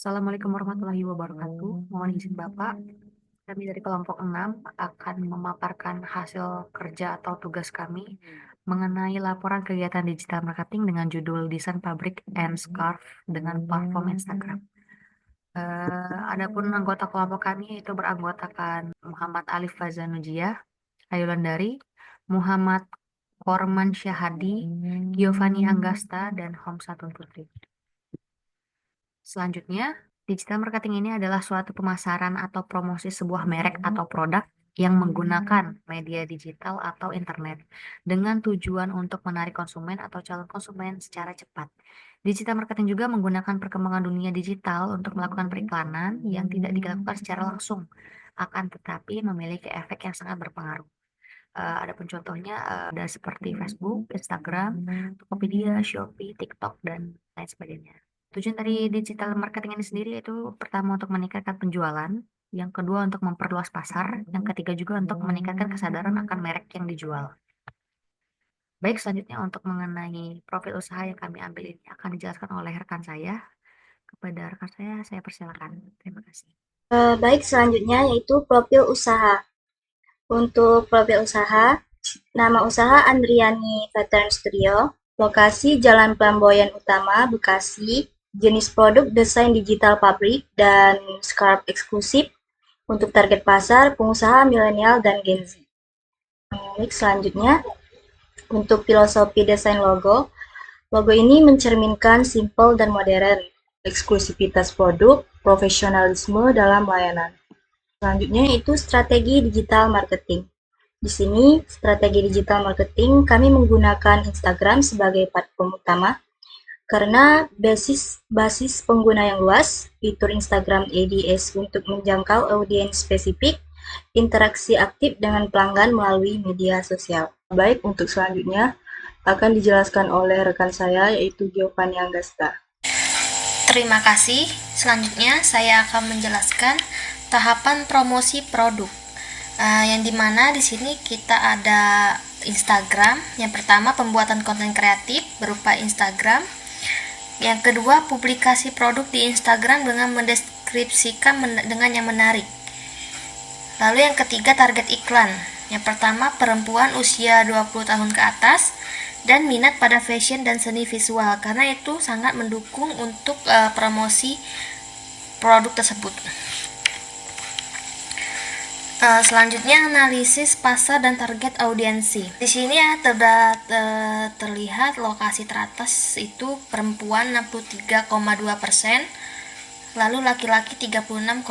Assalamualaikum warahmatullahi wabarakatuh. Mohon izin Bapak, kami dari kelompok 6 akan memaparkan hasil kerja atau tugas kami mengenai laporan kegiatan digital marketing dengan judul Desain Pabrik and Scarf dengan platform Instagram. Adapun anggota kelompok kami itu beranggotakan Muhammad Alif Fazanujia, Ayulandari, Muhammad Korman Syahadi, Giovanni Anggasta, dan Homsatun Putri. Selanjutnya, digital marketing ini adalah suatu pemasaran atau promosi sebuah merek atau produk yang menggunakan media digital atau internet dengan tujuan untuk menarik konsumen atau calon konsumen secara cepat. Digital marketing juga menggunakan perkembangan dunia digital untuk melakukan periklanan yang tidak dilakukan secara langsung, akan tetapi memiliki efek yang sangat berpengaruh. Adapun contohnya ada seperti Facebook, Instagram, Tokopedia, Shopee, TikTok, dan lain sebagainya. Tujuan dari digital marketing ini sendiri itu pertama untuk meningkatkan penjualan, yang kedua untuk memperluas pasar, yang ketiga juga untuk meningkatkan kesadaran akan merek yang dijual. Baik, selanjutnya untuk mengenai profil usaha yang kami ambil ini akan dijelaskan oleh rekan saya. Kepada rekan saya persilakan. Terima kasih. Baik, selanjutnya yaitu profil usaha. Untuk profil usaha, nama usaha Andriani Pattern Studio, lokasi Jalan Pelamboyan Utama, Bekasi, jenis produk desain digital pabrik dan scarf eksklusif untuk target pasar pengusaha milenial dan Gen Z. Baik, selanjutnya untuk filosofi desain logo, logo ini mencerminkan simple dan modern, eksklusivitas produk, profesionalisme dalam layanan. Selanjutnya itu strategi digital marketing. Di sini, strategi digital marketing kami menggunakan Instagram sebagai platform utama karena basis pengguna yang luas, fitur Instagram Ads untuk menjangkau audiens spesifik, interaksi aktif dengan pelanggan melalui media sosial. Baik, untuk selanjutnya akan dijelaskan oleh rekan saya yaitu Giovanni Anggasta. Terima kasih. Selanjutnya saya akan menjelaskan tahapan promosi produk. Yang dimana di sini kita ada Instagram. Yang pertama pembuatan konten kreatif berupa Instagram. Yang kedua publikasi produk di Instagram dengan mendeskripsikan dengan yang menarik. Lalu yang ketiga target iklan. Yang pertama perempuan usia 20 tahun ke atas dan minat pada fashion dan seni visual karena itu sangat mendukung untuk promosi produk tersebut. Selanjutnya analisis pasar dan target audiensi. Di sini ya terlihat lokasi teratas itu perempuan 63,2%, lalu laki-laki 36,8%.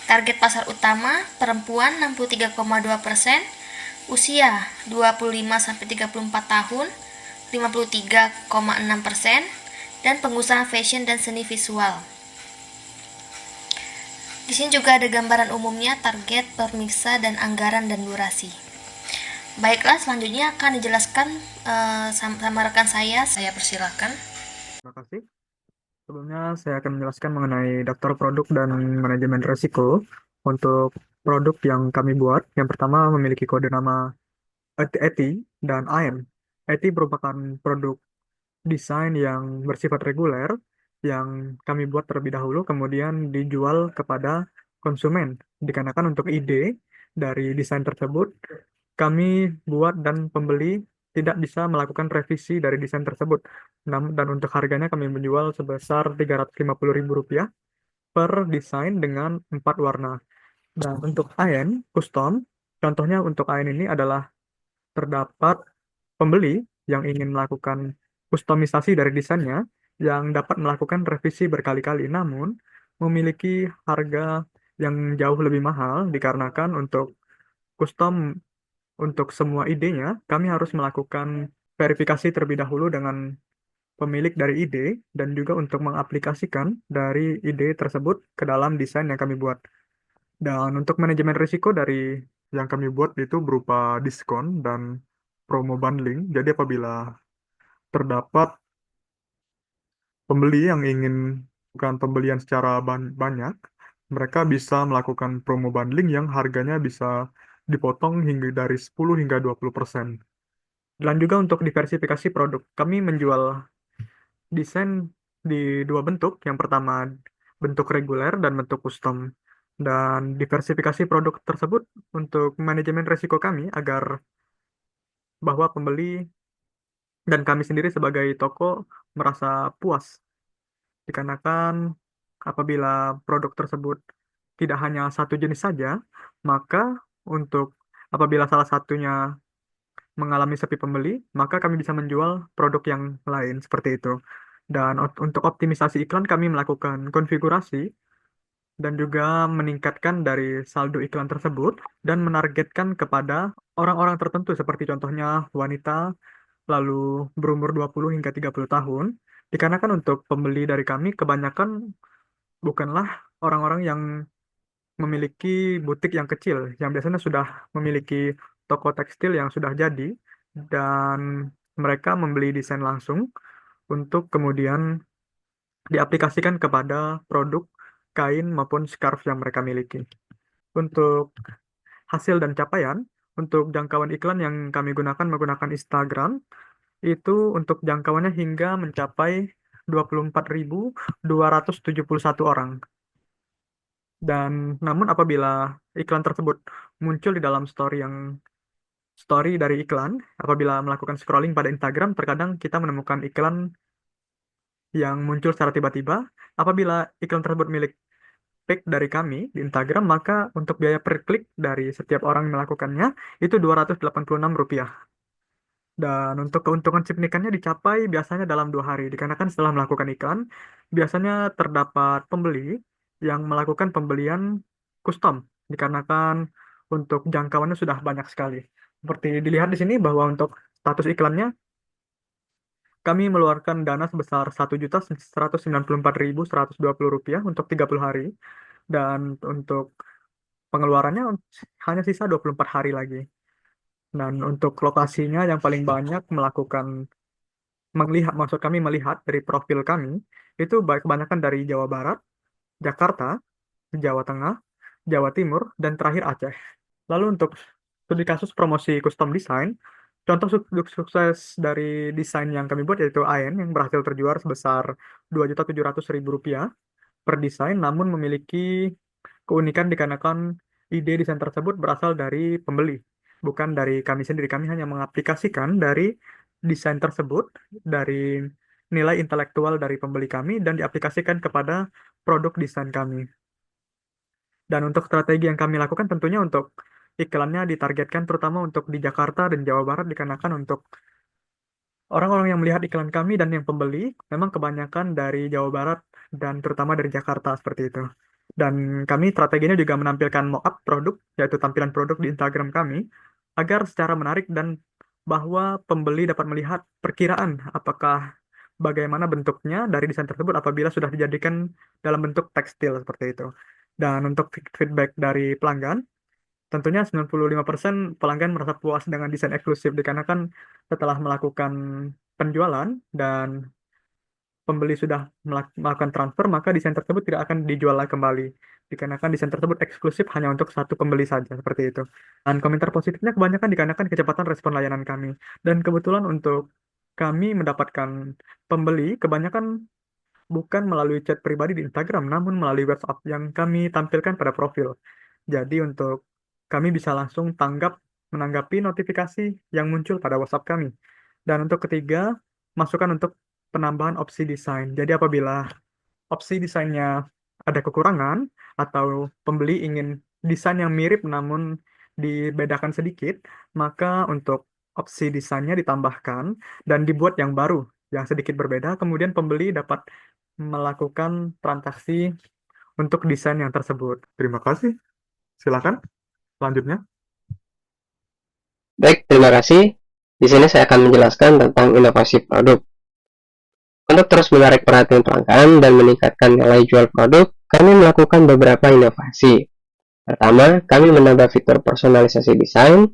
Target pasar utama perempuan 63,2%, usia 25-34 tahun 53,6%, dan pengusaha fashion dan seni visual. Di sini juga ada gambaran umumnya, target, pemirsa, dan anggaran dan durasi. Baiklah, selanjutnya akan dijelaskan sama rekan saya. Saya persilakan. Terima kasih. Sebelumnya saya akan menjelaskan mengenai daftar produk dan manajemen risiko untuk produk yang kami buat. Yang pertama memiliki kode nama ETI dan AIM. ETI merupakan produk desain yang bersifat reguler yang kami buat terlebih dahulu, kemudian dijual kepada konsumen. Dikarenakan untuk ide dari desain tersebut, kami buat dan pembeli tidak bisa melakukan revisi dari desain tersebut. Dan untuk harganya kami menjual sebesar Rp350.000 per desain dengan 4 warna. Dan untuk AN custom, contohnya untuk AN ini adalah terdapat pembeli yang ingin melakukan kustomisasi dari desainnya yang dapat melakukan revisi berkali-kali, namun memiliki harga yang jauh lebih mahal dikarenakan untuk custom untuk semua idenya kami harus melakukan verifikasi terlebih dahulu dengan pemilik dari ide dan juga untuk mengaplikasikan dari ide tersebut ke dalam desain yang kami buat. Dan untuk manajemen risiko dari yang kami buat itu berupa diskon dan promo bundling. Jadi apabila terdapat pembeli yang ingin bukan pembelian secara banyak, mereka bisa melakukan promo bundling yang harganya bisa dipotong hingga dari 10 hingga 20%. Dan juga untuk diversifikasi produk, kami menjual desain di dua bentuk. Yang pertama bentuk reguler dan bentuk custom. Dan diversifikasi produk tersebut untuk manajemen risiko kami agar bahwa pembeli dan kami sendiri sebagai toko merasa puas. Dikarenakan apabila produk tersebut tidak hanya satu jenis saja, maka untuk apabila salah satunya mengalami sepi pembeli, maka kami bisa menjual produk yang lain seperti itu. Dan untuk optimisasi iklan kami melakukan konfigurasi dan juga meningkatkan dari saldo iklan tersebut dan menargetkan kepada orang-orang tertentu seperti contohnya wanita lalu berumur 20 hingga 30 tahun. Dikarenakan untuk pembeli dari kami kebanyakan bukanlah orang-orang yang memiliki butik yang kecil, yang biasanya sudah memiliki toko tekstil yang sudah jadi, dan mereka membeli desain langsung untuk kemudian diaplikasikan kepada produk kain maupun scarf yang mereka miliki. Untuk hasil dan capaian, untuk jangkauan iklan yang kami gunakan menggunakan Instagram, itu untuk jangkauannya hingga mencapai 24.271 orang. Dan namun apabila iklan tersebut muncul di dalam story dari iklan, apabila melakukan scrolling pada Instagram, terkadang kita menemukan iklan yang muncul secara tiba-tiba. Apabila iklan tersebut milik paid dari kami di Instagram, maka untuk biaya per klik dari setiap orang yang melakukannya itu Rp286. Dan untuk keuntungan signifikannya dicapai biasanya dalam 2 hari. Dikarenakan setelah melakukan iklan, biasanya terdapat pembeli yang melakukan pembelian custom. Dikarenakan untuk jangkauannya sudah banyak sekali. Seperti dilihat di sini bahwa untuk status iklannya, kami meluarkan dana sebesar Rp1.194.120 untuk 30 hari. Dan untuk pengeluarannya hanya sisa 24 hari lagi. Dan untuk lokasinya yang paling banyak maksud kami melihat dari profil kami, itu kebanyakan dari Jawa Barat, Jakarta, Jawa Tengah, Jawa Timur, dan terakhir Aceh. Lalu untuk studi kasus promosi custom design, contoh sukses dari desain yang kami buat yaitu AN yang berhasil terjual sebesar Rp2.700.000 per desain, namun memiliki keunikan dikarenakan ide desain tersebut berasal dari pembeli, bukan dari kami sendiri. Kami hanya mengaplikasikan dari desain tersebut, dari nilai intelektual dari pembeli kami, dan diaplikasikan kepada produk desain kami. Dan untuk strategi yang kami lakukan tentunya untuk iklannya ditargetkan terutama untuk di Jakarta dan Jawa Barat, dikarenakan untuk orang-orang yang melihat iklan kami dan yang pembeli memang kebanyakan dari Jawa Barat dan terutama dari Jakarta seperti itu. Dan kami strateginya juga menampilkan mock-up produk, yaitu tampilan produk di Instagram kami, agar secara menarik dan bahwa pembeli dapat melihat perkiraan apakah bagaimana bentuknya dari desain tersebut apabila sudah dijadikan dalam bentuk tekstil seperti itu. Dan untuk feedback dari pelanggan, tentunya 95% pelanggan merasa puas dengan desain eksklusif, dikarenakan setelah melakukan penjualan dan pembeli sudah melakukan transfer, maka desain tersebut tidak akan dijual kembali. Dikarenakan desain tersebut eksklusif hanya untuk satu pembeli saja, seperti itu. Dan komentar positifnya kebanyakan dikarenakan kecepatan respon layanan kami. Dan kebetulan untuk kami mendapatkan pembeli, kebanyakan bukan melalui chat pribadi di Instagram, namun melalui WhatsApp yang kami tampilkan pada profil. Jadi untuk kami bisa langsung menanggapi notifikasi yang muncul pada WhatsApp kami. Dan untuk ketiga, masukan untuk penambahan opsi desain. Jadi apabila opsi desainnya ada kekurangan atau pembeli ingin desain yang mirip namun dibedakan sedikit, maka untuk opsi desainnya ditambahkan dan dibuat yang baru yang sedikit berbeda, kemudian pembeli dapat melakukan transaksi untuk desain yang tersebut. Terima kasih. Silakan selanjutnya. Baik, terima kasih. Di sini saya akan menjelaskan tentang inovasi produk. Untuk terus menarik perhatian pelanggan dan meningkatkan nilai jual produk, kami melakukan beberapa inovasi. Pertama, kami menambah fitur personalisasi desain,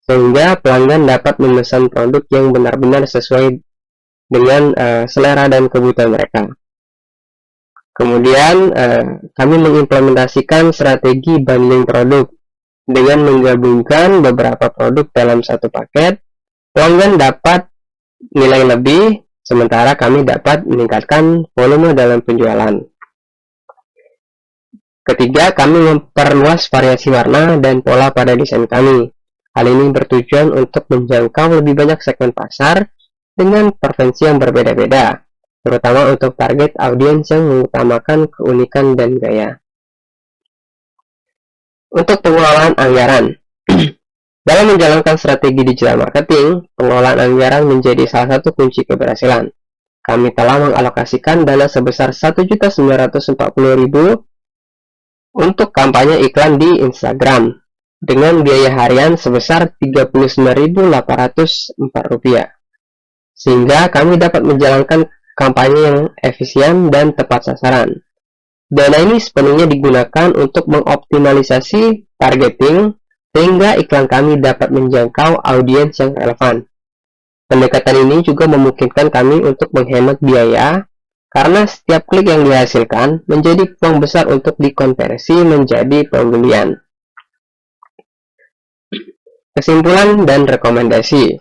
sehingga pelanggan dapat memesan produk yang benar-benar sesuai dengan selera dan kebutuhan mereka. Kemudian, kami mengimplementasikan strategi bundling produk. Dengan menggabungkan beberapa produk dalam satu paket, pelanggan dapat nilai lebih sementara kami dapat meningkatkan volume dalam penjualan. Ketiga, kami memperluas variasi warna dan pola pada desain kami. Hal ini bertujuan untuk menjangkau lebih banyak segmen pasar dengan preferensi yang berbeda-beda, terutama untuk target audiens yang mengutamakan keunikan dan gaya. Untuk pengelolaan anggaran, dalam menjalankan strategi digital marketing, pengelolaan anggaran menjadi salah satu kunci keberhasilan. Kami telah mengalokasikan dana sebesar Rp1.940.000 untuk kampanye iklan di Instagram, dengan biaya harian sebesar Rp39.804, sehingga kami dapat menjalankan kampanye yang efisien dan tepat sasaran. Dana ini sepenuhnya digunakan untuk mengoptimalisasi targeting, sehingga iklan kami dapat menjangkau audiens yang relevan. Pendekatan ini juga memungkinkan kami untuk menghemat biaya, karena setiap klik yang dihasilkan menjadi peluang besar untuk dikonversi menjadi pembelian. Kesimpulan dan rekomendasi.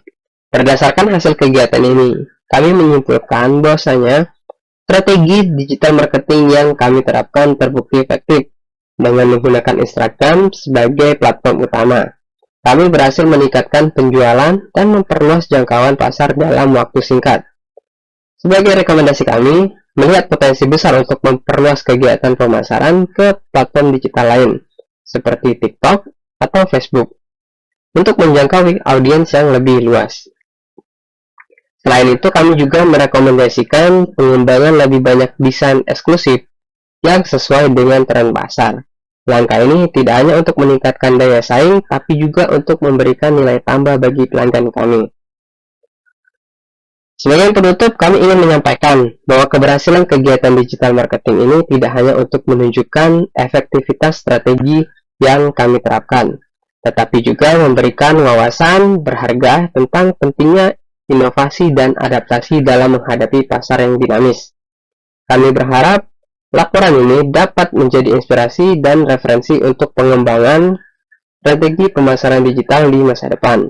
Berdasarkan hasil kegiatan ini, kami menyimpulkan bahwasanya strategi digital marketing yang kami terapkan terbukti efektif dengan menggunakan Instagram sebagai platform utama. Kami berhasil meningkatkan penjualan dan memperluas jangkauan pasar dalam waktu singkat. Sebagai rekomendasi kami, melihat potensi besar untuk memperluas kegiatan pemasaran ke platform digital lain, seperti TikTok atau Facebook, untuk menjangkau audiens yang lebih luas. Selain itu, kami juga merekomendasikan pengembangan lebih banyak desain eksklusif yang sesuai dengan tren pasar. Langkah ini tidak hanya untuk meningkatkan daya saing, tapi juga untuk memberikan nilai tambah bagi pelanggan kami. Sebagai penutup, kami ingin menyampaikan bahwa keberhasilan kegiatan digital marketing ini tidak hanya untuk menunjukkan efektivitas strategi yang kami terapkan, tetapi juga memberikan wawasan berharga tentang pentingnya inovasi dan adaptasi dalam menghadapi pasar yang dinamis. Kami berharap laporan ini dapat menjadi inspirasi dan referensi untuk pengembangan strategi pemasaran digital di masa depan.